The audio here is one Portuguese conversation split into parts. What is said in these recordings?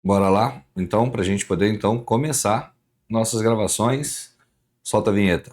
Bora lá, então, para a gente poder então começar nossas gravações. Solta a vinheta.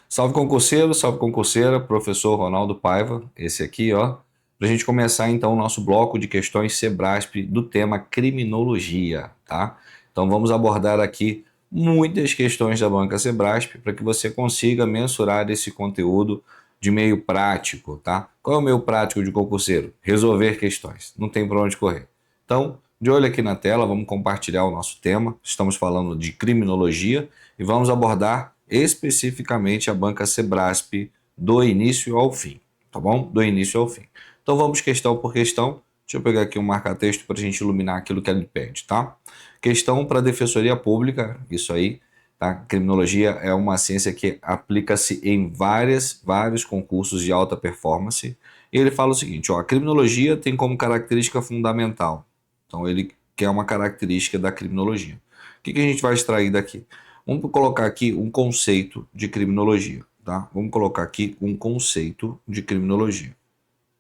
Salve concurseiro, salve concurseira, professor Ronaldo Paiva, esse aqui, ó, para a gente começar então o nosso bloco de questões Sebrasp do tema criminologia, tá? Então vamos abordar aqui muitas questões da banca Sebrasp para que você consiga mensurar esse conteúdo de meio prático, tá? Qual é o meio prático de concurseiro? Resolver questões, não tem para onde correr. Então, de olho aqui na tela, vamos compartilhar o nosso tema. Estamos falando de criminologia e vamos abordar especificamente a banca Sebrasp do início ao fim, tá bom? Do início ao fim. Então vamos questão por questão. Deixa eu pegar aqui um marca-texto para a gente iluminar aquilo que ele pede, tá? Questão para a Defensoria Pública, isso aí, tá? Criminologia é uma ciência que aplica-se em vários concursos de alta performance. E ele fala o seguinte, ó, a criminologia tem como característica fundamental. Então ele quer uma característica da criminologia. O que a gente vai extrair daqui? Vamos colocar aqui um conceito de criminologia, tá? Vamos colocar aqui um conceito de criminologia,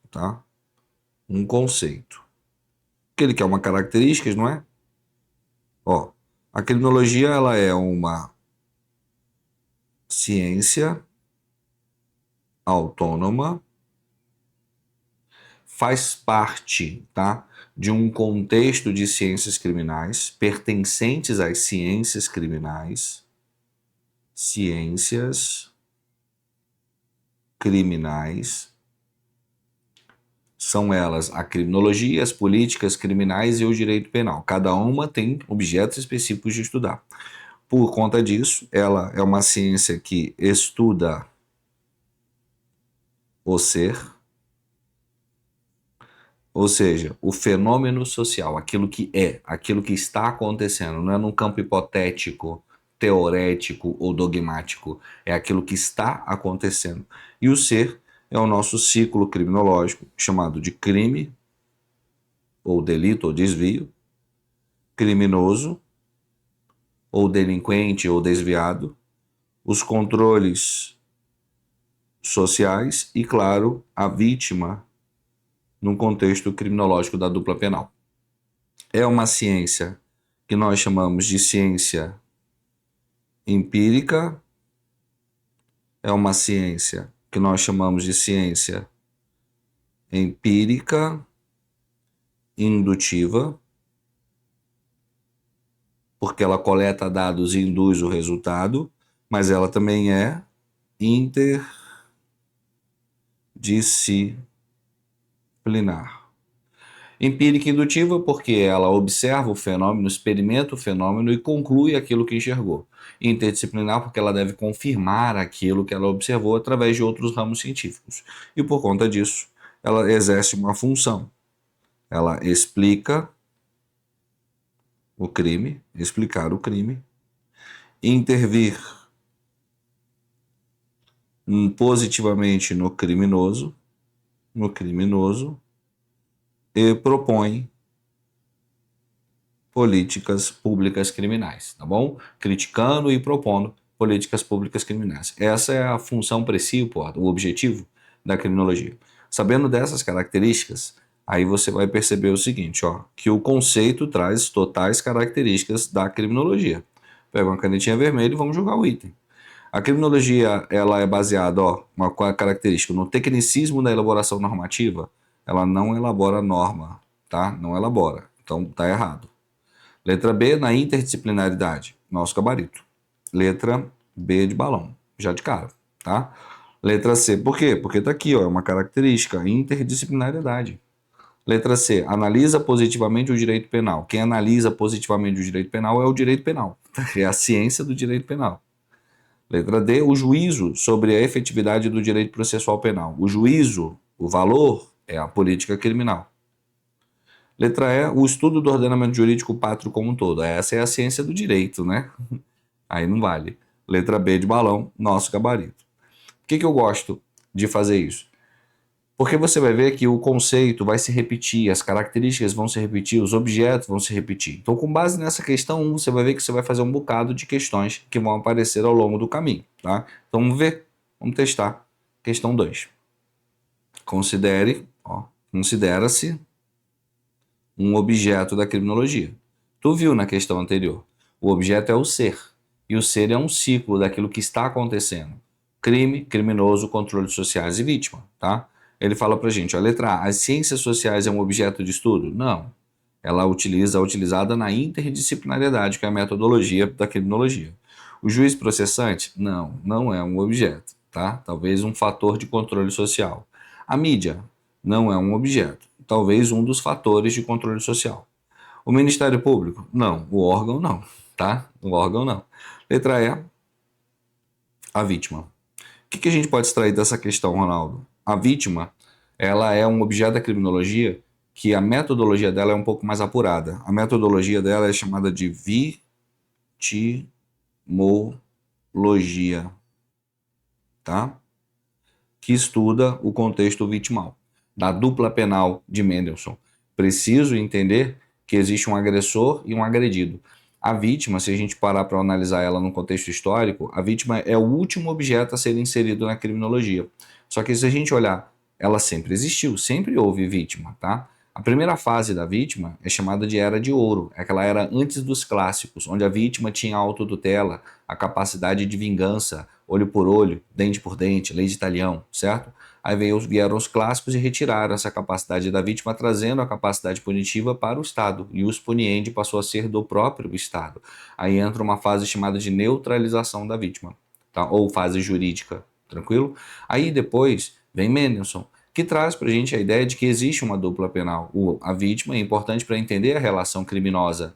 tá? Um conceito. Que ele quer uma característica, não é? Ó, a criminologia ela é uma ciência autônoma, faz parte, tá, de um contexto de ciências criminais, pertencentes às ciências criminais, ciências criminais. São elas a criminologia, as políticas criminais e o direito penal. Cada uma tem objetos específicos de estudar. Por conta disso, ela é uma ciência que estuda o ser, ou seja, o fenômeno social, aquilo que é, aquilo que está acontecendo, não é num campo hipotético, teorético ou dogmático, é aquilo que está acontecendo. E o ser é o nosso ciclo criminológico, chamado de crime, ou delito, ou desvio, criminoso, ou delinquente, ou desviado, os controles sociais e, claro, a vítima num contexto criminológico da dupla penal. É uma ciência que nós chamamos de ciência empírica, é uma ciência que nós chamamos de ciência empírica indutiva, porque ela coleta dados e induz o resultado, mas ela também é interdisciplinar. Empírica indutiva, porque ela observa o fenômeno, experimenta o fenômeno e conclui aquilo que enxergou. Interdisciplinar, porque ela deve confirmar aquilo que ela observou através de outros ramos científicos. E por conta disso, ela exerce uma função. Ela explica o crime, explicar o crime, intervir positivamente no criminoso e propõe políticas públicas criminais, tá bom? Criticando e propondo políticas públicas criminais. Essa é a função principal, o objetivo da criminologia. Sabendo dessas características, aí você vai perceber o seguinte, ó, que o conceito traz totais características da criminologia. Pega uma canetinha vermelha e vamos jogar o item. A criminologia, ela é baseada, ó, uma característica no tecnicismo da elaboração normativa. Ela não elabora norma, tá? Não elabora. Então tá errado. Letra B, na interdisciplinaridade, nosso gabarito. Letra B de balão, já de cara, tá? Letra C, por quê? Porque tá aqui, ó, é uma característica, interdisciplinariedade. Letra C, analisa positivamente o direito penal. Quem analisa positivamente o direito penal é o direito penal, é a ciência do direito penal. Letra D, o juízo sobre a efetividade do direito processual penal. O juízo, o valor, é a política criminal. Letra E, o estudo do ordenamento jurídico pátrio como um todo. Essa é a ciência do direito, né? Aí não vale. Letra B de balão, nosso gabarito. Por que eu gosto de fazer isso? Porque você vai ver que o conceito vai se repetir, as características vão se repetir, os objetos vão se repetir. Então, com base nessa questão 1, você vai ver que você vai fazer um bocado de questões que vão aparecer ao longo do caminho, tá? Então, vamos ver, vamos testar. Questão 2. Considera-se um objeto da criminologia. Tu viu na questão anterior. O objeto é o ser. E o ser é um ciclo daquilo que está acontecendo. Crime, criminoso, controle sociais e vítima, tá? Ele fala pra gente, a letra A, as ciências sociais é um objeto de estudo? Não. Ela é utilizada na interdisciplinariedade, que é a metodologia da criminologia. O juiz processante? Não, não é um objeto, tá? Talvez um fator de controle social. A mídia? Não é um objeto, talvez um dos fatores de controle social. O Ministério Público? Não, o órgão não, tá? O órgão não. Letra E, a vítima. O que a gente pode extrair dessa questão, Ronaldo? A vítima, ela é um objeto da criminologia que a metodologia dela é um pouco mais apurada. A metodologia dela é chamada de vitimologia, tá? Que estuda o contexto vitimal, da dupla penal de Mendelssohn. Preciso entender que existe um agressor e um agredido. A vítima, se a gente parar para analisar ela no contexto histórico, a vítima é o último objeto a ser inserido na criminologia. Só que se a gente olhar, ela sempre existiu, sempre houve vítima, tá? A primeira fase da vítima é chamada de Era de Ouro, é aquela era antes dos clássicos, onde a vítima tinha a autotutela, a capacidade de vingança, olho por olho, dente por dente, lei de talião, certo? Aí vieram os clássicos e retiraram essa capacidade da vítima, trazendo a capacidade punitiva para o Estado. E o puniendi passou a ser do próprio Estado. Aí entra uma fase chamada de neutralização da vítima, tá? Ou fase jurídica, tranquilo? Aí depois vem Mendelssohn, que traz para a gente a ideia de que existe uma dupla penal. A vítima é importante para entender a relação criminosa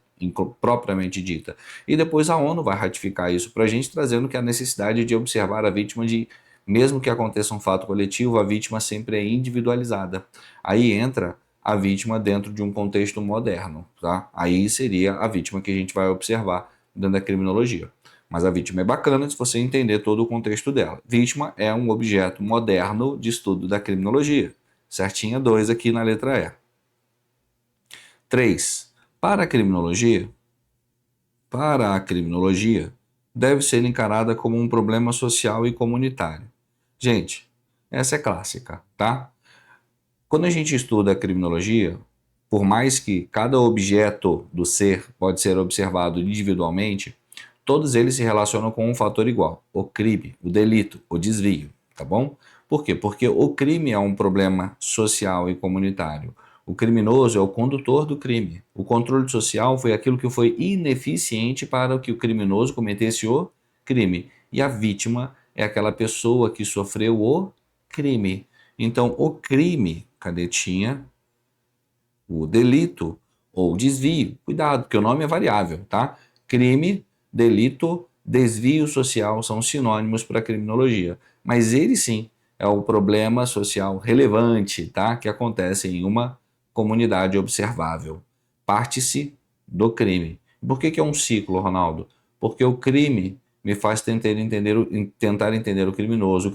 propriamente dita. E depois a ONU vai ratificar isso para a gente, trazendo que a necessidade de observar a vítima de, mesmo que aconteça um fato coletivo, a vítima sempre é individualizada. Aí entra a vítima dentro de um contexto moderno, tá? Aí seria a vítima que a gente vai observar dentro da criminologia. Mas a vítima é bacana se você entender todo o contexto dela. Vítima é um objeto moderno de estudo da criminologia. Certinha 2 aqui na letra E. 3. Para a criminologia, deve ser encarada como um problema social e comunitário. Gente, essa é clássica, tá? Quando a gente estuda a criminologia, por mais que cada objeto do ser pode ser observado individualmente, todos eles se relacionam com um fator igual, o crime, o delito, o desvio, tá bom? Por quê? Porque o crime é um problema social e comunitário. O criminoso é o condutor do crime. O controle social foi aquilo que foi ineficiente para que o criminoso cometesse o crime. E a vítima é aquela pessoa que sofreu o crime. Então, o crime, cadetinha, o delito ou desvio. Cuidado, porque o nome é variável, tá? Crime, delito, desvio social são sinônimos para a criminologia. Mas ele sim é o problema social relevante, tá? Que acontece em uma comunidade observável. Parte-se do crime. Por que é um ciclo, Ronaldo? Porque o crime me faz tentar entender o criminoso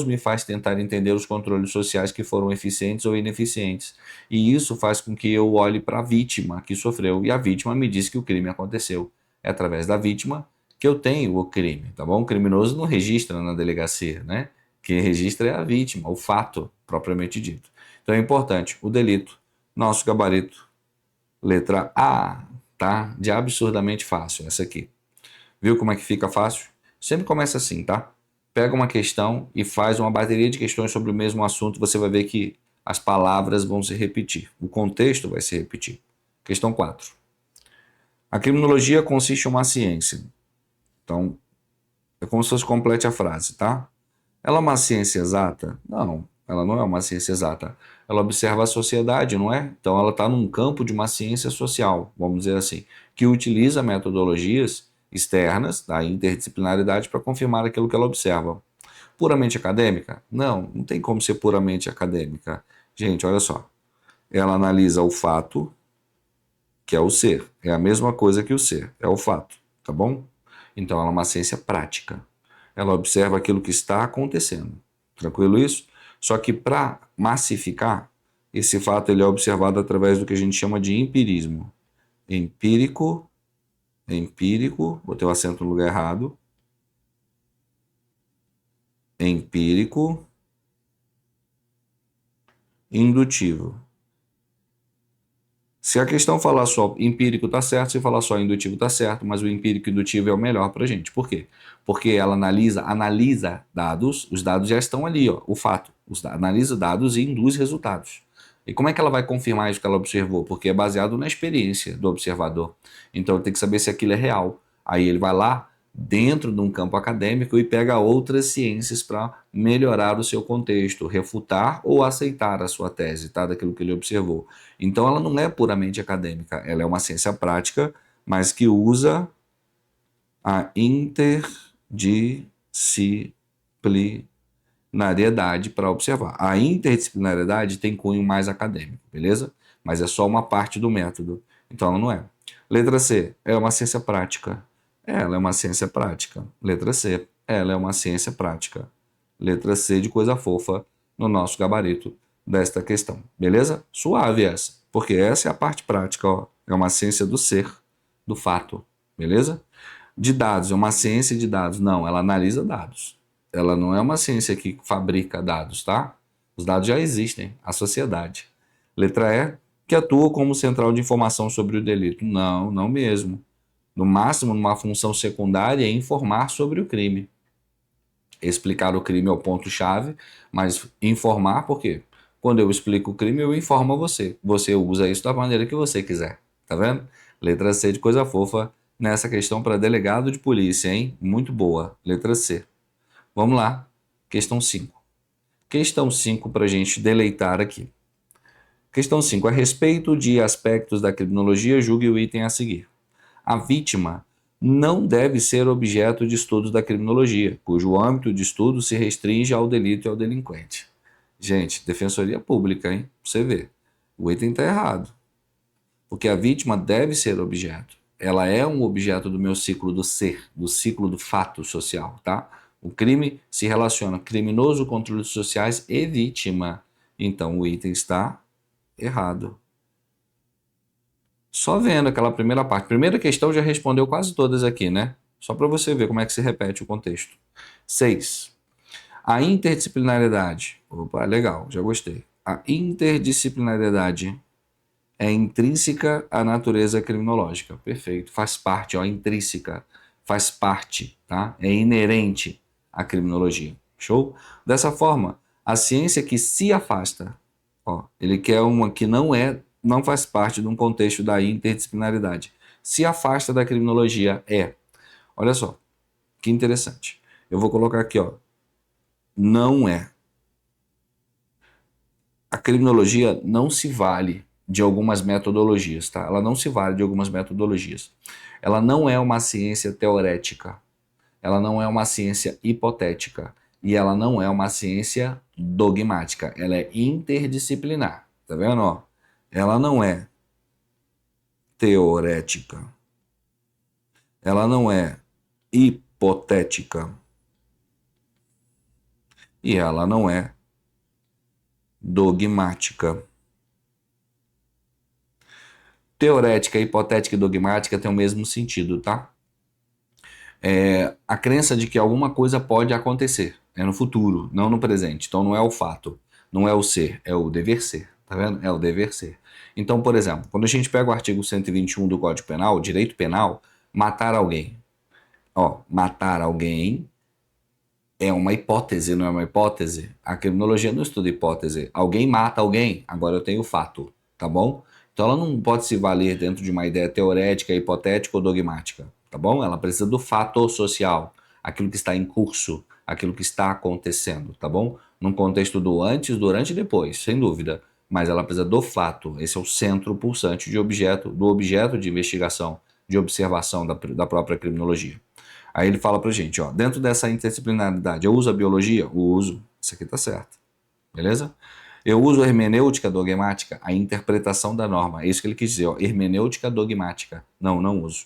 me faz tentar entender os controles sociais que foram eficientes ou ineficientes. E isso faz com que eu olhe para a vítima que sofreu, e a vítima me diz que o crime aconteceu. É através da vítima que eu tenho o crime, tá bom? O criminoso não registra na delegacia, né? Quem registra é a vítima, o fato propriamente dito. Então é importante, o delito, nosso gabarito, letra A, tá? De absurdamente fácil, essa aqui. Viu como é que fica fácil? Sempre começa assim, tá? Pega uma questão e faz uma bateria de questões sobre o mesmo assunto, você vai ver que as palavras vão se repetir, o contexto vai se repetir. Questão 4. A criminologia consiste em uma ciência. Então, é como se fosse complete a frase, tá? Ela é uma ciência exata? Não, ela não é uma ciência exata. Ela observa a sociedade, não é? Então, ela está num campo de uma ciência social, vamos dizer assim, que utiliza metodologias externas da interdisciplinaridade para confirmar aquilo que ela observa. Puramente acadêmica? Não, não tem como ser puramente acadêmica. Gente, olha só. Ela analisa o fato, que é o ser. É a mesma coisa que o ser, é o fato, tá bom? Então ela é uma ciência prática. Ela observa aquilo que está acontecendo. Tranquilo isso? Só que para massificar, esse fato ele é observado através do que a gente chama de empirismo. Empírico, botei o acento no lugar errado. Empírico indutivo. Se a questão falar só empírico está certo, se falar só indutivo está certo, mas o empírico e indutivo é o melhor para a gente. Por quê? Porque ela analisa dados, os dados já estão ali, ó, o fato. Analisa dados e induz resultados. E como é que ela vai confirmar isso que ela observou? Porque é baseado na experiência do observador. Então ele tem que saber se aquilo é real. Aí ele vai lá dentro de um campo acadêmico e pega outras ciências para melhorar o seu contexto, refutar ou aceitar a sua tese, tá? Daquilo que ele observou. Então ela não é puramente acadêmica, ela é uma ciência prática, mas que usa a interdisciplinariedade para observar. A interdisciplinariedade tem cunho mais acadêmico, beleza? Mas é só uma parte do método, então ela não é. Letra C, é uma ciência prática. Ela é uma ciência prática. Letra C, ela é uma ciência prática. Letra C de coisa fofa no nosso gabarito desta questão, beleza? Suave essa, porque essa é a parte prática, ó. É uma ciência do ser, do fato, beleza? De dados, é uma ciência de dados. Não, ela analisa dados. Ela não é uma ciência que fabrica dados, tá? Os dados já existem, a sociedade. Letra E, que atua como central de informação sobre o delito. Não, não mesmo. No máximo, numa função secundária, é informar sobre o crime. Explicar o crime é o ponto-chave, mas informar por quê? Quando eu explico o crime, eu informo a você. Você usa isso da maneira que você quiser. Tá vendo? Letra C de coisa fofa nessa questão para delegado de polícia, hein? Muito boa. Letra C. Vamos lá. Questão 5. Questão 5 para a gente deleitar aqui. Questão 5. A respeito de aspectos da criminologia, julgue o item a seguir. A vítima não deve ser objeto de estudos da criminologia, cujo âmbito de estudo se restringe ao delito e ao delinquente. Gente, defensoria pública, hein? Pra você ver. O item está errado. Porque a vítima deve ser objeto. Ela é um objeto do meu ciclo do ser, do ciclo do fato social, tá? O crime se relaciona criminoso, controles sociais e vítima. Então o item está errado. Só vendo aquela primeira parte. Primeira questão já respondeu quase todas aqui, né? Só para você ver como é que se repete o contexto. 6. A interdisciplinariedade. Opa, legal, já gostei. A interdisciplinariedade é intrínseca à natureza criminológica. Perfeito. Faz parte, ó, intrínseca. Faz parte, tá? É inerente à criminologia. Show? Dessa forma, a ciência que se afasta, ó, ele quer uma que não faz parte de um contexto da interdisciplinaridade. Se afasta da criminologia olha só, que interessante. Eu vou colocar aqui, ó, não é. A criminologia não se vale de algumas metodologias, tá? Ela não se vale de algumas metodologias. Ela não é uma ciência teorética. Ela não é uma ciência hipotética. E ela não é uma ciência dogmática. Ela é interdisciplinar. Tá vendo, ó? Ela não é teorética. Ela não é hipotética. E ela não é dogmática. Teorética, hipotética e dogmática têm o mesmo sentido, tá? É a crença de que alguma coisa pode acontecer. É no futuro, não no presente. Então não é o fato, não é o ser, é o dever ser. Tá vendo? É o dever ser. Então, por exemplo, quando a gente pega o artigo 121 do Código Penal, direito penal, matar alguém. Ó, matar alguém é uma hipótese, não é uma hipótese? A criminologia não estuda hipótese. Alguém mata alguém, agora eu tenho fato, tá bom? Então ela não pode se valer dentro de uma ideia teorética, hipotética ou dogmática, tá bom? Ela precisa do fato social, aquilo que está em curso, aquilo que está acontecendo, tá bom? Num contexto do antes, durante e depois, sem dúvida. Mas ela precisa do fato, esse é o centro pulsante do objeto de investigação, de observação da própria criminologia. Aí ele fala pra gente, ó, dentro dessa interdisciplinaridade, eu uso a biologia? Eu uso. Isso aqui tá certo. Beleza? Eu uso a hermenêutica dogmática, a interpretação da norma. É isso que ele quis dizer, ó, hermenêutica dogmática. Não, não uso.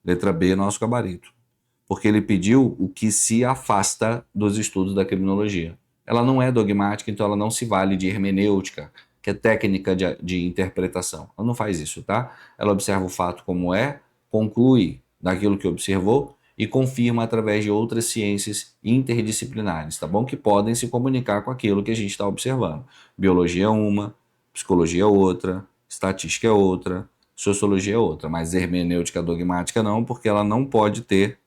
Letra B, nosso gabarito. Porque ele pediu o que se afasta dos estudos da criminologia. Ela não é dogmática, então ela não se vale de hermenêutica, que é técnica de interpretação. Ela não faz isso, tá? Ela observa o fato como é, conclui daquilo que observou e confirma através de outras ciências interdisciplinares, tá bom? Que podem se comunicar com aquilo que a gente está observando. Biologia é uma, psicologia é outra, estatística é outra, sociologia é outra, mas hermenêutica dogmática não, porque ela não pode ter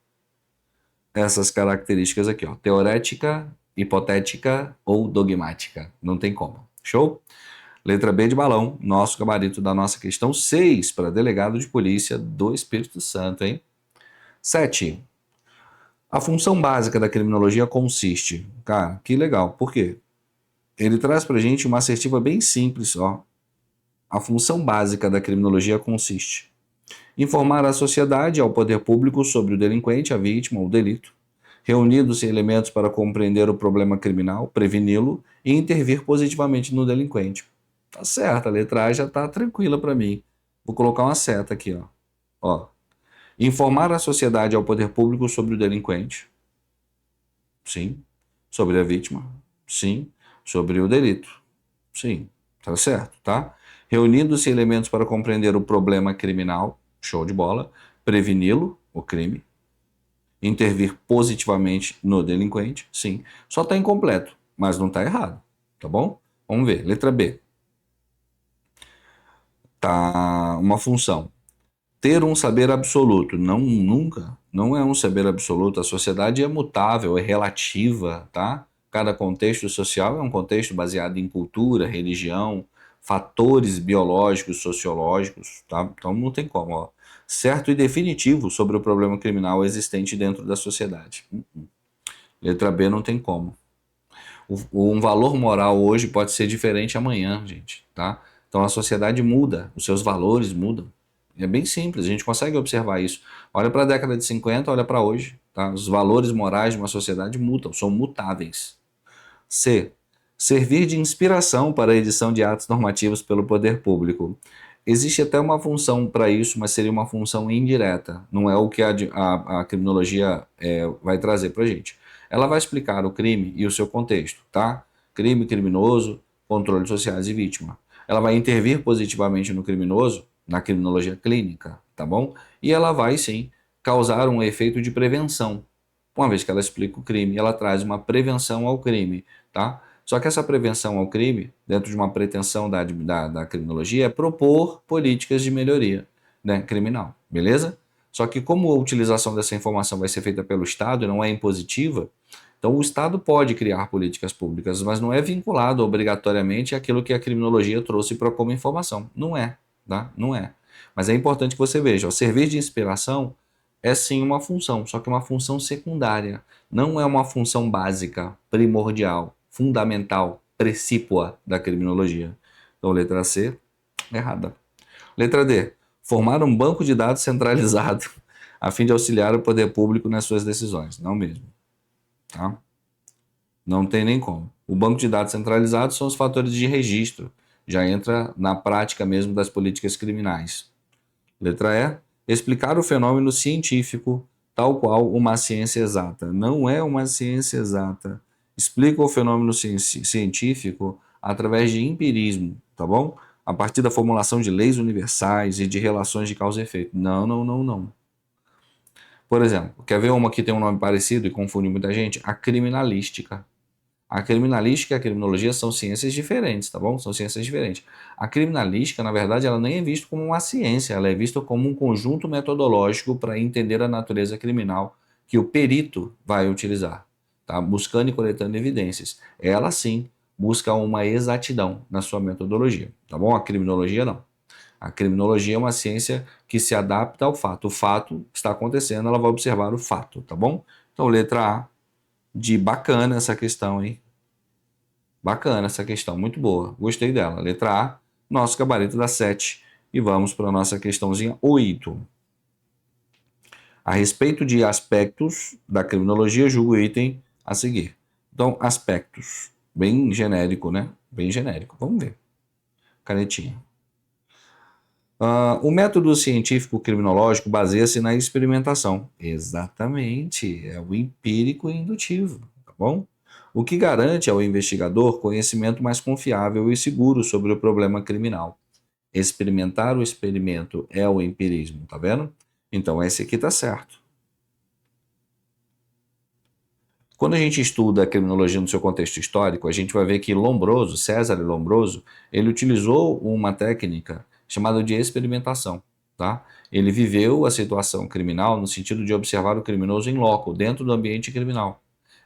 essas características aqui, ó, teorética, hipotética ou dogmática. Não tem como. Show? Letra B de balão, nosso gabarito da nossa questão 6 para delegado de polícia do Espírito Santo, hein? 7. A função básica da criminologia consiste. Cara, que legal. Por quê? Ele traz pra gente uma assertiva bem simples, ó. A função básica da criminologia consiste em informar a sociedade e ao poder público sobre o delinquente, a vítima, o delito, reunidos-se elementos para compreender o problema criminal, preveni-lo e intervir positivamente no delinquente. Tá certo, a letra A já tá tranquila para mim. Vou colocar uma seta aqui, ó. Ó. Informar a sociedade e ao poder público sobre o delinquente. Sim. Sobre a vítima. Sim. Sobre o delito. Sim. Tá certo, tá? Reunindo-se elementos para compreender o problema criminal. Show de bola. Preveni-lo, o crime. Intervir positivamente no delinquente. Sim. Só está incompleto, mas não está errado. Tá bom? Vamos ver. Letra B. Tá uma função. Ter um saber absoluto. Não, nunca. Não é um saber absoluto. A sociedade é mutável, é relativa, tá? Cada contexto social é um contexto baseado em cultura, religião, fatores biológicos, sociológicos, tá? Então não tem como, ó. Certo e definitivo sobre o problema criminal existente dentro da sociedade. Letra B não tem como. Um valor moral hoje pode ser diferente amanhã, gente, tá? Então a sociedade muda, os seus valores mudam. É bem simples, a gente consegue observar isso. Olha para a década de 50, olha para hoje, tá? Os valores morais de uma sociedade mudam, são mutáveis. C. Servir de inspiração para a edição de atos normativos pelo poder público. Existe até uma função para isso, mas seria uma função indireta. Não é o que a criminologia vai trazer para a gente. Ela vai explicar o crime e o seu contexto, tá? Crime, criminoso, controle sociais e vítima. Ela vai intervir positivamente no criminoso, na criminologia clínica, tá bom? E ela vai, sim, causar um efeito de prevenção. Uma vez que ela explica o crime, ela traz uma prevenção ao crime, tá? Só que essa prevenção ao crime, dentro de uma pretensão da criminologia, é propor políticas de melhoria, né, criminal, beleza? Só que como a utilização dessa informação vai ser feita pelo Estado e não é impositiva, então o Estado pode criar políticas públicas, mas não é vinculado obrigatoriamente àquilo que a criminologia trouxe para como informação. Não é, tá? Não é. Mas é importante que você veja, ó, servir de inspiração é sim uma função, só que é uma função secundária. Não é uma função básica, primordial, fundamental, precípua da criminologia. Então, letra C, errada. Letra D, formar um banco de dados centralizado a fim de auxiliar o poder público nas suas decisões. Não mesmo. Tá? Não tem nem como. O banco de dados centralizado são os fatores de registro. Já entra na prática mesmo das políticas criminais. Letra E, explicar o fenômeno científico, tal qual uma ciência exata. Não é uma ciência exata. Explica o fenômeno científico através de empirismo, tá bom? A partir da formulação de leis universais e de relações de causa e efeito. Não, não, não, não. Por exemplo, quer ver uma que tem um nome parecido e confunde muita gente? A criminalística. A criminalística e a criminologia são ciências diferentes, tá bom? São ciências diferentes. A criminalística, na verdade, ela nem é vista como uma ciência, ela é vista como um conjunto metodológico para entender a natureza criminal que o perito vai utilizar, tá? Buscando e coletando evidências. Ela, sim, busca uma exatidão na sua metodologia, tá bom? A criminologia, não. A criminologia é uma ciência que se adapta ao fato. O fato está acontecendo, ela vai observar o fato, tá bom? Então, letra A, de bacana essa questão, hein? Bacana essa questão, muito boa. Gostei dela. Letra A, nosso gabarito dá 7. E vamos para a nossa questãozinha 8. A respeito de aspectos da criminologia, julgo o item a seguir. Então, aspectos. Bem genérico, né? Bem genérico. Vamos ver. Canetinha. O método científico criminológico baseia-se na experimentação. Exatamente. É o empírico e indutivo, tá bom? O que garante ao investigador conhecimento mais confiável e seguro sobre o problema criminal. Experimentar o experimento é o empirismo, tá vendo? Então esse aqui tá certo. Quando a gente estuda a criminologia no seu contexto histórico, a gente vai ver que Lombroso, César Lombroso, ele utilizou uma técnica chamada de experimentação, tá? Ele viveu a situação criminal no sentido de observar o criminoso em loco, dentro do ambiente criminal.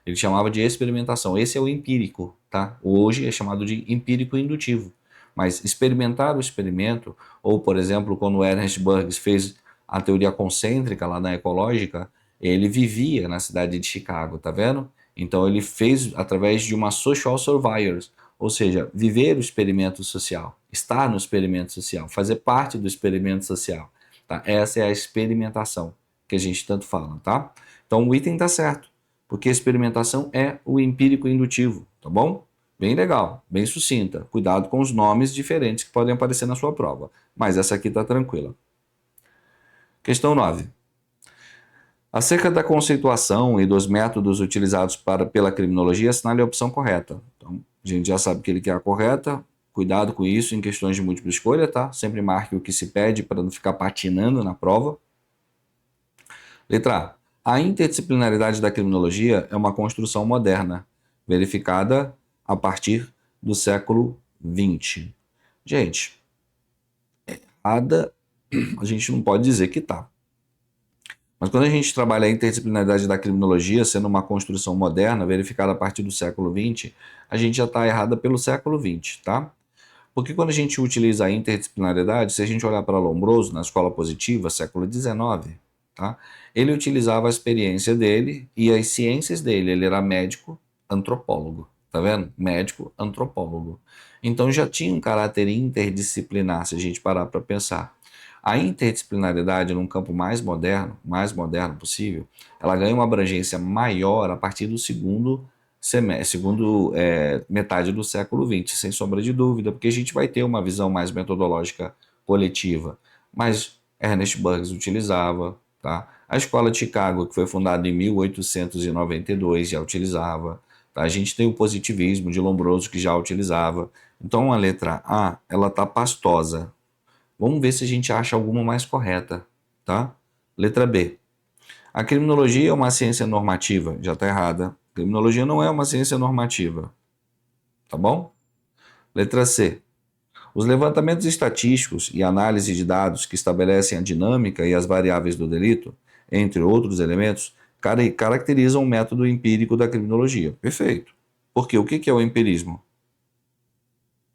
Ele chamava de experimentação. Esse é o empírico, tá? Hoje é chamado de empírico indutivo. Mas experimentar o experimento, ou por exemplo, quando Ernest Burgess fez a teoria concêntrica lá na ecológica, ele vivia na cidade de Chicago, tá vendo? Então ele fez através de uma social survivors, ou seja, viver o experimento social, estar no experimento social, fazer parte do experimento social, tá? Essa é a experimentação que a gente tanto fala, tá? Então o item tá certo, porque experimentação é o empírico indutivo, tá bom? Bem legal, bem sucinta. Cuidado com os nomes diferentes que podem aparecer na sua prova, mas essa aqui tá tranquila. Questão 9. Acerca da conceituação e dos métodos utilizados pela criminologia, assinale a opção correta. Então, a gente já sabe que ele quer a correta. Cuidado com isso em questões de múltipla escolha, tá? Sempre marque o que se pede para não ficar patinando na prova. Letra A. A interdisciplinaridade da criminologia é uma construção moderna, verificada a partir do século XX. Gente, errada a gente não pode dizer que tá. Mas quando a gente trabalha a interdisciplinaridade da criminologia sendo uma construção moderna, verificada a partir do século XX, a gente já está errada pelo século XX, tá? Porque quando a gente utiliza a interdisciplinaridade, se a gente olhar para Lombroso, na escola positiva, século XIX, tá? Ele utilizava a experiência dele e as ciências dele. Ele era médico, antropólogo, tá vendo? Médico, antropólogo. Então já tinha um caráter interdisciplinar, se a gente parar para pensar. A interdisciplinaridade num campo mais moderno possível, ela ganha uma abrangência maior a partir do metade do século XX, sem sombra de dúvida, porque a gente vai ter uma visão mais metodológica coletiva. Mas Ernest Burgess utilizava, tá? A Escola de Chicago, que foi fundada em 1892, já utilizava. Tá? A gente tem o positivismo de Lombroso, que já utilizava. Então a letra A, ela tá pastosa. Vamos ver se a gente acha alguma mais correta, tá? Letra B. A criminologia é uma ciência normativa. Já está errada. Criminologia não é uma ciência normativa, tá bom? Letra C. Os levantamentos estatísticos e análise de dados que estabelecem a dinâmica e as variáveis do delito, entre outros elementos, caracterizam o método empírico da criminologia. Perfeito. Porque o que é o empirismo?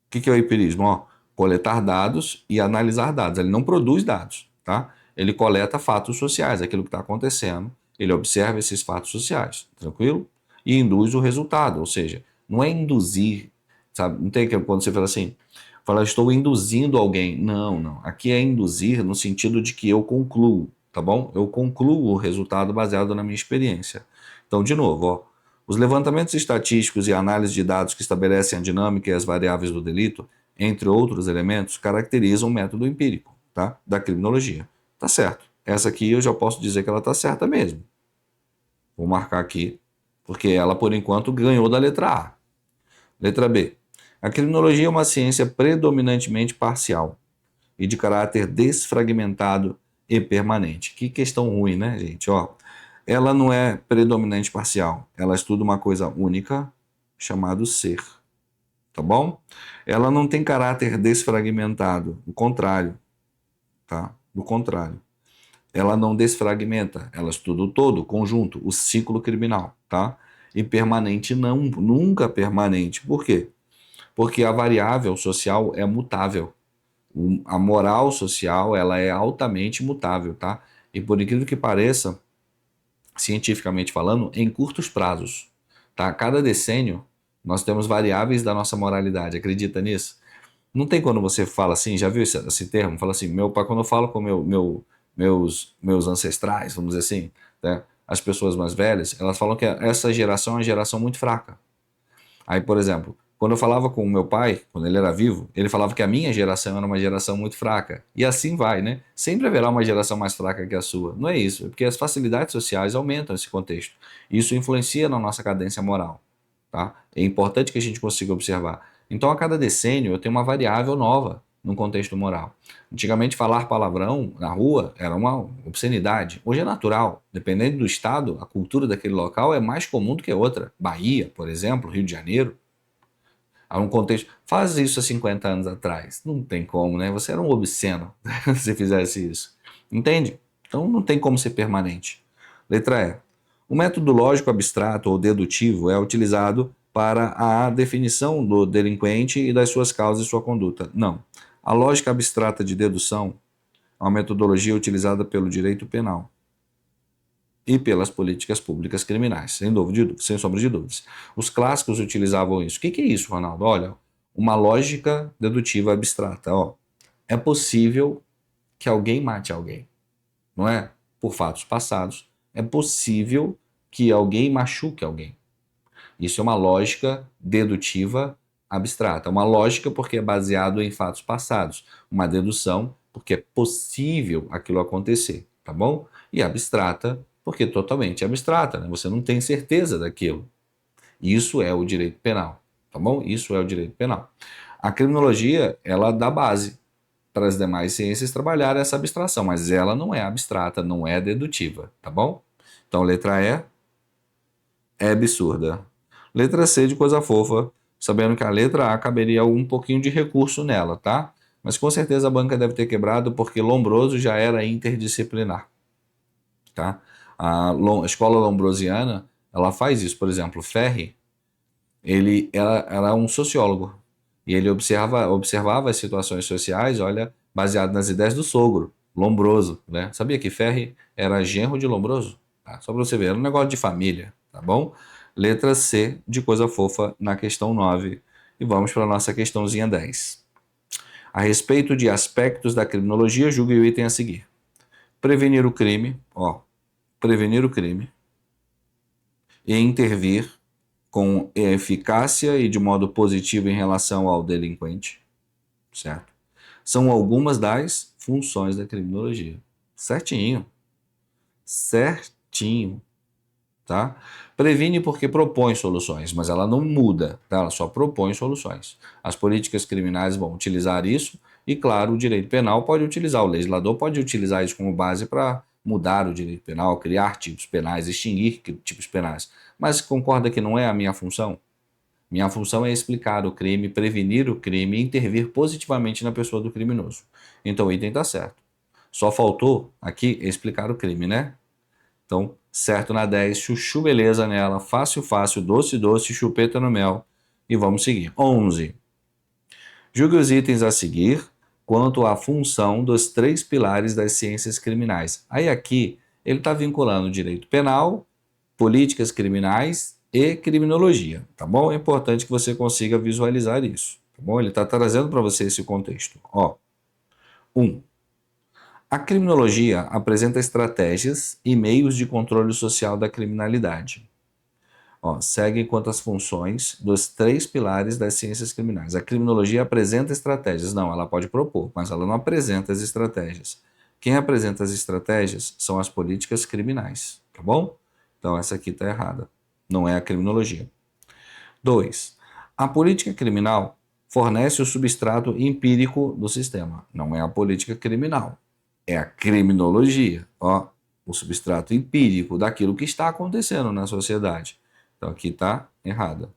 O que é o empirismo? Ó, coletar dados e analisar dados. Ele não produz dados, tá? Ele coleta fatos sociais, aquilo que está acontecendo. Ele observa esses fatos sociais, tranquilo? E induz o resultado, ou seja, não é induzir, sabe? Não tem que quando você fala, estou induzindo alguém. Não, não. Aqui é induzir no sentido de que eu concluo, tá bom? Eu concluo o resultado baseado na minha experiência. Então, de novo, ó, os levantamentos estatísticos e análise de dados que estabelecem a dinâmica e as variáveis do delito, entre outros elementos, caracterizam o método empírico, tá? Da criminologia. Tá certo. Essa aqui eu já posso dizer que ela tá certa mesmo. Vou marcar aqui, porque ela, por enquanto, ganhou da letra A. Letra B. A criminologia é uma ciência predominantemente parcial e de caráter desfragmentado e permanente. Que questão ruim, né, gente? Ó, ela não é predominante parcial. Ela estuda uma coisa única, chamado ser. Tá bom? Ela não tem caráter desfragmentado. O contrário, tá? Do contrário. Ela não desfragmenta. Ela estuda o todo, o conjunto, o ciclo criminal, tá? E permanente não, nunca permanente. Por quê? Porque a variável social é mutável. A moral social, ela é altamente mutável, tá? E por incrível que pareça, cientificamente falando, em curtos prazos, tá? Cada decênio, nós temos variáveis da nossa moralidade. Acredita nisso? Não tem quando você fala assim, já viu esse termo? Fala assim, meu pai, quando eu falo com meus ancestrais, vamos dizer assim, né? As pessoas mais velhas, elas falam que essa geração é uma geração muito fraca. Aí, por exemplo, quando eu falava com o meu pai, quando ele era vivo, ele falava que a minha geração era uma geração muito fraca. E assim vai, né? Sempre haverá uma geração mais fraca que a sua. Não é isso, é porque as facilidades sociais aumentam esse contexto. Isso influencia na nossa cadência moral, tá? É importante que a gente consiga observar. Então, a cada decênio, eu tenho uma variável nova. num contexto moral. Antigamente, falar palavrão na rua era uma obscenidade. Hoje é natural. Dependendo do estado, a cultura daquele local é mais comum do que outra. Bahia, por exemplo, Rio de Janeiro. Há um contexto. Faz isso há 50 anos atrás. Não tem como, né? Você era um obsceno se fizesse isso. Entende? Então não tem como ser permanente. Letra E. O método lógico abstrato ou dedutivo é utilizado para a definição do delinquente e das suas causas e sua conduta. Não. A lógica abstrata de dedução é uma metodologia utilizada pelo direito penal e pelas políticas públicas criminais, sem sombra de dúvidas. Os clássicos utilizavam isso. O que é isso, Ronaldo? Olha, uma lógica dedutiva abstrata. Ó, é possível que alguém mate alguém, não é? Por fatos passados. É possível que alguém machuque alguém. Isso é uma lógica dedutiva abstrata. Uma lógica porque é baseado em fatos passados. Uma dedução porque é possível aquilo acontecer, tá bom? E abstrata porque é totalmente abstrata, né? Você não tem certeza daquilo. Isso é o direito penal, tá bom? Isso é o direito penal. A criminologia, ela dá base para as demais ciências trabalhar essa abstração, mas ela não é abstrata, não é dedutiva, tá bom? Então, letra E é absurda. Letra C de coisa fofa, sabendo que a letra A caberia um pouquinho de recurso nela, tá? Mas com certeza a banca deve ter quebrado porque Lombroso já era interdisciplinar, tá? A escola lombrosiana, ela faz isso. Por exemplo, Ferri, ele era um sociólogo e ele observava as situações sociais, olha, baseado nas ideias do sogro, Lombroso, né? Sabia que Ferri era genro de Lombroso? Tá? Só para você ver, era um negócio de família, tá bom? Letra C de coisa fofa na questão 9. E vamos para a nossa questãozinha 10. A respeito de aspectos da criminologia, julgue o item a seguir. Prevenir o crime, ó, prevenir o crime e intervir com eficácia e de modo positivo em relação ao delinquente, certo? São algumas das funções da criminologia. Certinho. Certinho, tá? Previne porque propõe soluções, mas ela não muda, tá? Ela só propõe soluções. As políticas criminais vão utilizar isso e, claro, o direito penal pode utilizar, o legislador pode utilizar isso como base para mudar o direito penal, criar tipos penais, extinguir tipos penais. Mas concorda que não é a minha função? Minha função é explicar o crime, prevenir o crime e intervir positivamente na pessoa do criminoso. Então o item está certo. Só faltou aqui explicar o crime, né? Então, certo na 10, chuchu beleza nela, fácil, fácil, doce, doce, chupeta no mel. E vamos seguir. 11. Julgue os itens a seguir quanto à função dos três pilares das ciências criminais. Aí aqui ele está vinculando direito penal, políticas criminais e criminologia, tá bom? É importante que você consiga visualizar isso, tá bom? Ele está trazendo para você esse contexto. Ó, 1. A criminologia apresenta estratégias e meios de controle social da criminalidade. Ó, segue quanto às funções dos três pilares das ciências criminais. A criminologia apresenta estratégias. Não, ela pode propor, mas ela não apresenta as estratégias. Quem apresenta as estratégias são as políticas criminais, tá bom? Então essa aqui está errada. Não é a criminologia. 2. A política criminal fornece o substrato empírico do sistema. Não é a política criminal. É a criminologia. Ó, o substrato empírico daquilo que está acontecendo na sociedade. Então aqui está errada.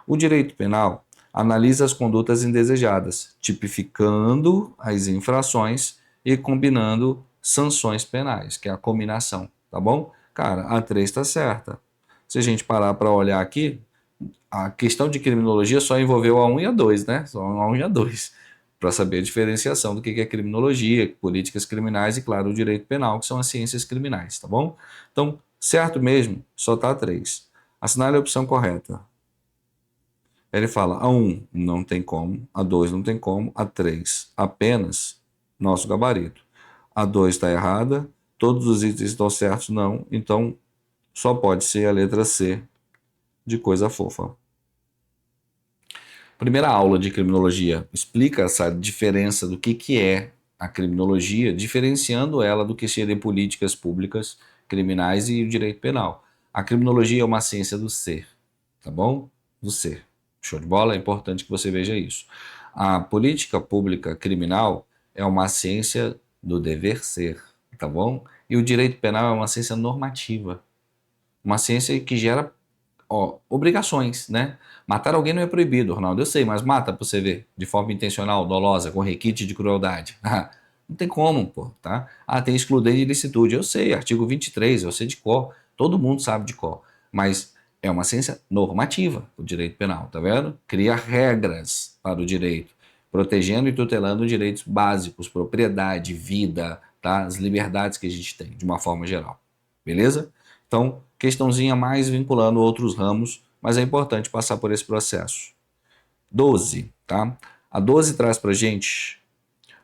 O direito penal analisa as condutas indesejadas, tipificando as infrações e combinando sanções penais, que é a combinação, tá bom? Cara, a 3 está certa. Se a gente parar para olhar aqui, a questão de criminologia só envolveu a 1 e a 2, né? Só a 1 e a 2, para saber a diferenciação do que é criminologia, políticas criminais e, claro, o direito penal, que são as ciências criminais, tá bom? Então, certo mesmo, só está a 3. Assinale a opção correta. Ele fala, a 1 não tem como, a 2 não tem como, a 3 apenas nosso gabarito. A 2 está errada, todos os itens estão certos, não, então só pode ser a letra C de coisa fofa. Primeira aula de criminologia explica essa diferença do que é a criminologia, diferenciando ela do que seriam políticas públicas criminais e o direito penal. A criminologia é uma ciência do ser, tá bom? Do ser. Show de bola? É importante que você veja isso. A política pública criminal é uma ciência do dever ser, tá bom? E o direito penal é uma ciência normativa, uma ciência que gera obrigações, né? Matar alguém não é proibido, Ronaldo, eu sei, mas mata pra você ver, de forma intencional, dolosa, com requinte de crueldade. Não tem como, pô, tá? Tem excludente de ilicitude, eu sei, artigo 23, eu sei de cor, todo mundo sabe de cor, mas é uma ciência normativa, o direito penal, tá vendo? Cria regras para o direito, protegendo e tutelando direitos básicos, propriedade, vida, tá? As liberdades que a gente tem, de uma forma geral, beleza? Então, questãozinha mais vinculando outros ramos, mas é importante passar por esse processo. 12, tá? A 12 traz para gente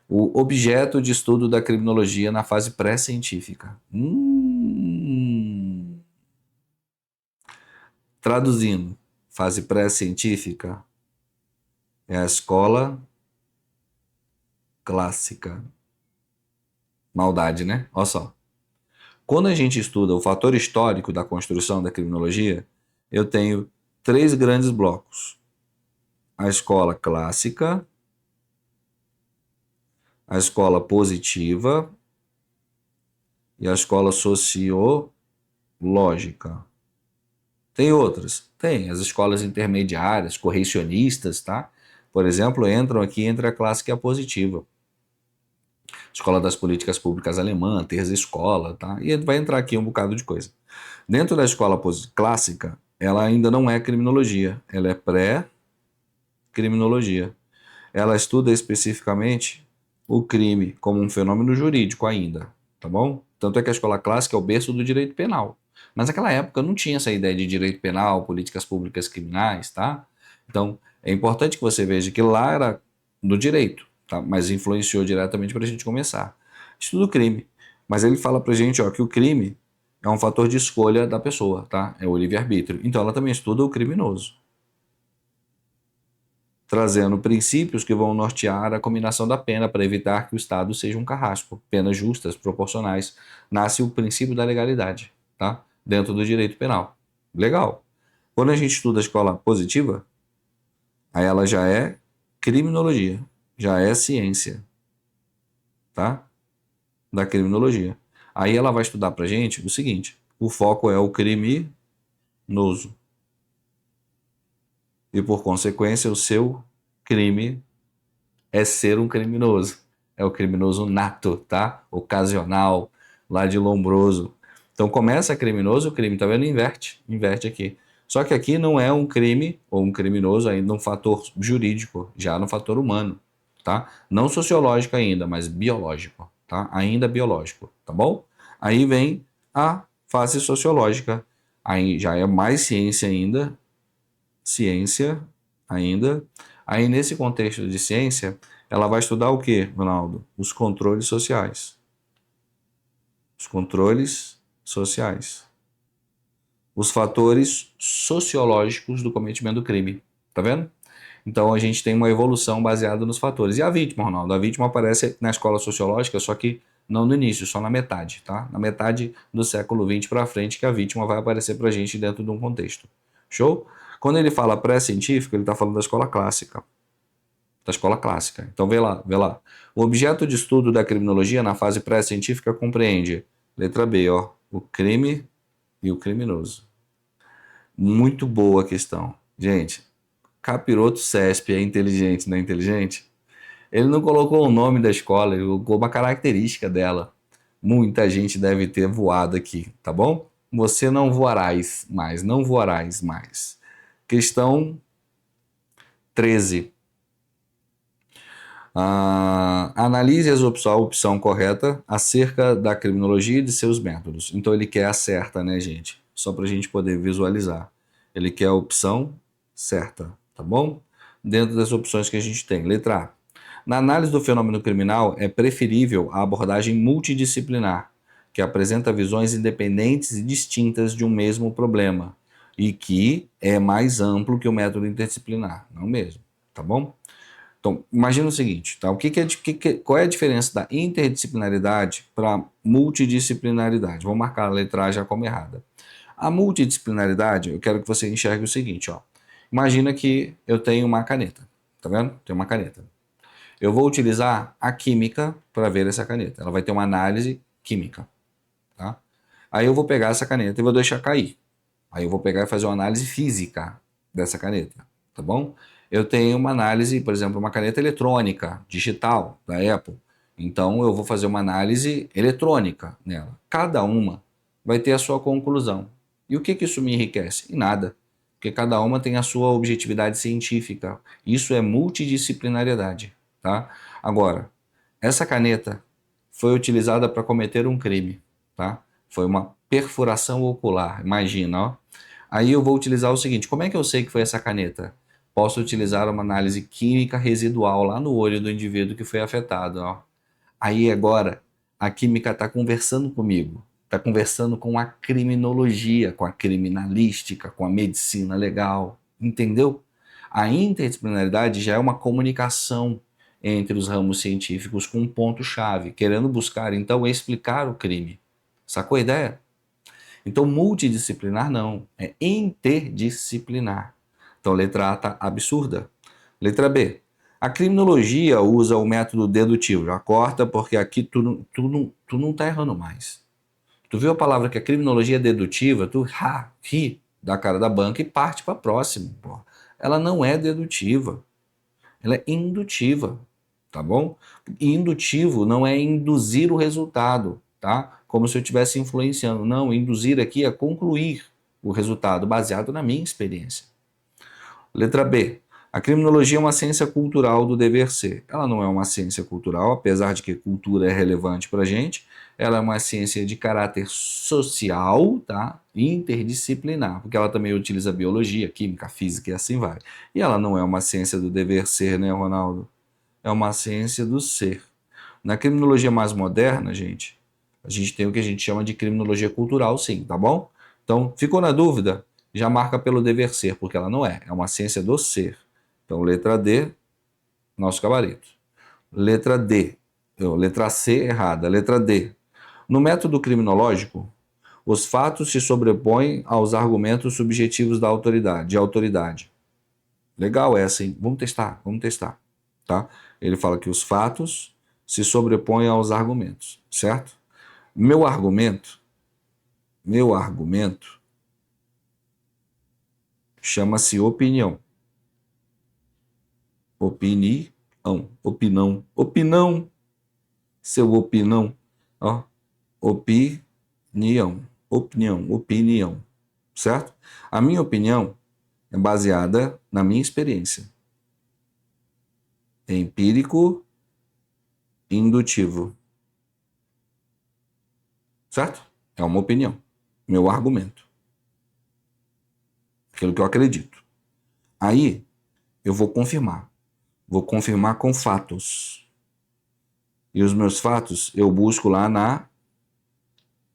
o objeto de estudo da criminologia na fase pré-científica. Traduzindo, fase pré-científica é a escola clássica. Maldade, né? Olha só. Quando a gente estuda o fator histórico da construção da criminologia, eu tenho três grandes blocos: a escola clássica, a escola positiva e a escola sociológica. Tem outras? Tem, as escolas intermediárias, correcionistas, tá? Por exemplo, entram aqui entre a clássica e a positiva. Escola das Políticas Públicas alemã, Terza Escola, tá? E vai entrar aqui um bocado de coisa. Dentro da escola clássica, ela ainda não é criminologia, ela é pré-criminologia. Ela estuda especificamente o crime como um fenômeno jurídico ainda, tá bom? Tanto é que a escola clássica é o berço do direito penal. Mas naquela época não tinha essa ideia de direito penal, políticas públicas criminais, tá? Então, é importante que você veja que lá era do direito, tá? Mas influenciou diretamente para a gente começar. Estuda o crime. Mas ele fala pra gente, ó, que o crime é um fator de escolha da pessoa, tá? É o livre-arbítrio. Então ela também estuda o criminoso, trazendo princípios que vão nortear a combinação da pena para evitar que o Estado seja um carrasco. Penas justas, proporcionais. Nasce o princípio da legalidade, tá? Dentro do direito penal. Legal. Quando a gente estuda a escola positiva, aí ela já é criminologia, já é ciência, tá? Da criminologia. Aí ela vai estudar pra gente o seguinte: o foco é o criminoso. E por consequência, o seu crime é ser um criminoso. É o criminoso nato, tá? Ocasional, lá de Lombroso. Então começa criminoso, o crime, tá vendo? Inverte, inverte aqui. Só que aqui não é um crime ou um criminoso ainda um fator jurídico, já no fator humano, tá? Não sociológico ainda, mas biológico, tá? Ainda biológico, tá bom? Aí vem a fase sociológica. Aí já é mais ciência ainda. Aí, nesse contexto de ciência, ela vai estudar o que, Ronaldo? Os controles sociais. Os controles sociais. Os fatores sociológicos do cometimento do crime. Tá vendo? Então, a gente tem uma evolução baseada nos fatores. E a vítima, Ronaldo? A vítima aparece na escola sociológica, só que não no início, só na metade, tá? Na metade do século XX para frente que a vítima vai aparecer pra gente dentro de um contexto. Show? Quando ele fala pré-científico, ele está falando da escola clássica. Da escola clássica. Então, vê lá, vê lá. O objeto de estudo da criminologia na fase pré-científica compreende, letra B, ó, o crime e o criminoso. Muito boa a questão. Gente, Capiroto CESP é inteligente, não é inteligente? Ele não colocou o nome da escola, ele colocou uma característica dela. Muita gente deve ter voado aqui, tá bom? Você não voarás mais, não voarás mais. Questão 13. Analise a opção correta acerca da criminologia e de seus métodos. Então ele quer a certa, né, gente? Só para a gente poder visualizar. Ele quer a opção certa, tá bom? Dentro das opções que a gente tem. Letra A. Na análise do fenômeno criminal, é preferível a abordagem multidisciplinar, que apresenta visões independentes e distintas de um mesmo problema, e que é mais amplo que o método interdisciplinar, não mesmo, tá bom? Então, imagina o seguinte, tá? Qual é a diferença da interdisciplinaridade para multidisciplinaridade? Vou marcar a letra A já como errada. A multidisciplinaridade, eu quero que você enxergue o seguinte, ó. Imagina que eu tenho uma caneta, Tá vendo? Tem uma caneta. Eu vou utilizar a química para ver essa caneta. Ela vai ter uma análise química, tá? Aí eu vou pegar essa caneta e vou deixar cair. Aí eu vou pegar e fazer uma análise física dessa caneta, tá bom? Eu tenho uma análise, por exemplo, uma caneta eletrônica, digital, da Apple. Então eu vou fazer uma análise eletrônica nela. Cada uma vai ter a sua conclusão. E o que isso me enriquece? Em nada. Porque cada uma tem a sua objetividade científica. Isso é multidisciplinariedade, tá? Agora, essa caneta foi utilizada para cometer um crime, tá? Foi uma perfuração ocular, imagina, ó. Aí eu vou utilizar o seguinte, como é que eu sei que foi essa caneta? Posso utilizar uma análise química residual lá no olho do indivíduo que foi afetado, ó. Aí agora a química está conversando comigo, está conversando com a criminologia, com a criminalística, com a medicina legal, entendeu? A interdisciplinaridade já é uma comunicação entre os ramos científicos com um ponto-chave, querendo buscar então explicar o crime. Sacou a ideia? Então multidisciplinar não, é interdisciplinar. Então letra A está absurda. Letra B. A criminologia usa o método dedutivo. Já corta, porque aqui tu não tá errando mais. Tu viu a palavra que a criminologia é dedutiva, tu ri da cara da banca e parte para a próxima. Pô. Ela não é dedutiva. Ela é indutiva, tá bom? Indutivo não é induzir o resultado, tá? Como se eu estivesse influenciando. Não, induzir aqui é concluir o resultado baseado na minha experiência. Letra B. A criminologia é uma ciência cultural do dever ser. Ela não é uma ciência cultural, apesar de que cultura é relevante para a gente. Ela é uma ciência de caráter social, tá? Interdisciplinar, porque ela também utiliza biologia, química, física e assim vai. E ela não é uma ciência do dever ser, né, Ronaldo? É uma ciência do ser. Na criminologia mais moderna, gente, a gente tem o que a gente chama de criminologia cultural, sim, tá bom? Então, ficou na dúvida? Já marca pelo dever ser, porque ela não é. É uma ciência do ser. Então, letra D, nosso gabarito. Letra D. Letra C, errada. Letra D. No método criminológico, os fatos se sobrepõem aos argumentos subjetivos da autoridade, de autoridade. Legal essa, hein? Vamos testar, vamos testar. Tá? Ele fala que os fatos se sobrepõem aos argumentos, certo? Meu argumento chama-se opinião. Opinão, seu opinão, ó, opinião, certo? A minha opinião é baseada na minha experiência. É empírico, indutivo, certo? É uma opinião, meu argumento, aquilo que eu acredito. Aí eu vou confirmar com fatos. E os meus fatos eu busco lá na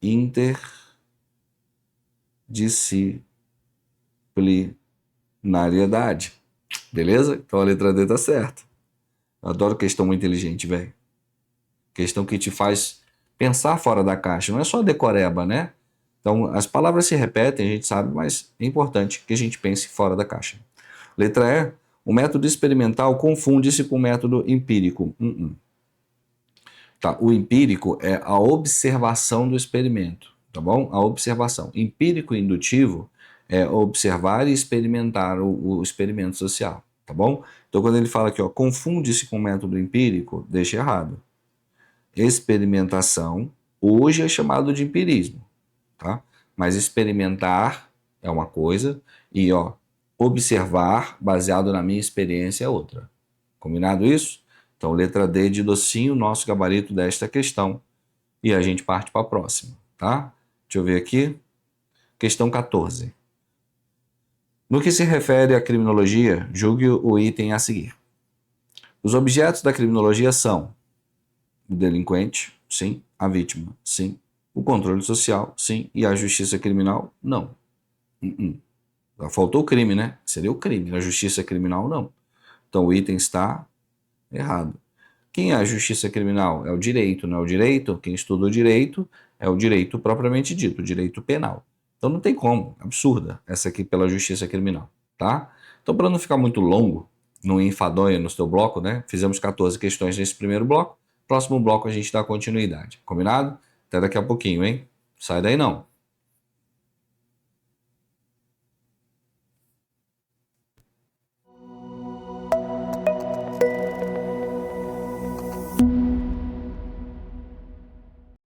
interdisciplinariedade. Beleza? Então a letra D tá certa. Eu adoro questão muito inteligente, velho. Questão que te faz pensar fora da caixa. Não é só decoreba, né? Então as palavras se repetem, a gente sabe, mas é importante que a gente pense fora da caixa. Letra E. O método experimental confunde-se com o método empírico. Tá, o empírico é a observação do experimento, tá bom? A observação. Empírico e indutivo é observar e experimentar o experimento social, tá bom? Então, quando ele fala aqui, ó, confunde-se com o método empírico, deixa errado. Experimentação, hoje é chamado de empirismo, tá? Mas experimentar é uma coisa e, ó, observar, baseado na minha experiência, é outra. Combinado isso? Então, letra D de docinho, nosso gabarito desta questão. E a gente parte para a próxima, tá? Deixa eu ver aqui. Questão 14. No que se refere à criminologia, julgue o item a seguir. Os objetos da criminologia são o delinquente, sim. A vítima, sim. O controle social, sim. E a justiça criminal, não. Faltou o crime, né? Seria o crime. A justiça criminal, não. Então, o item está errado. Quem é a justiça criminal? É o direito, não é o direito? Quem estuda o direito é o direito propriamente dito, o direito penal. Então não tem como, absurda essa aqui pela justiça criminal, tá? Então para não ficar muito longo, no enfadonho no seu bloco, né? Fizemos 14 questões nesse primeiro bloco. Próximo bloco a gente dá continuidade. Combinado? Até daqui a pouquinho, hein? Sai daí não.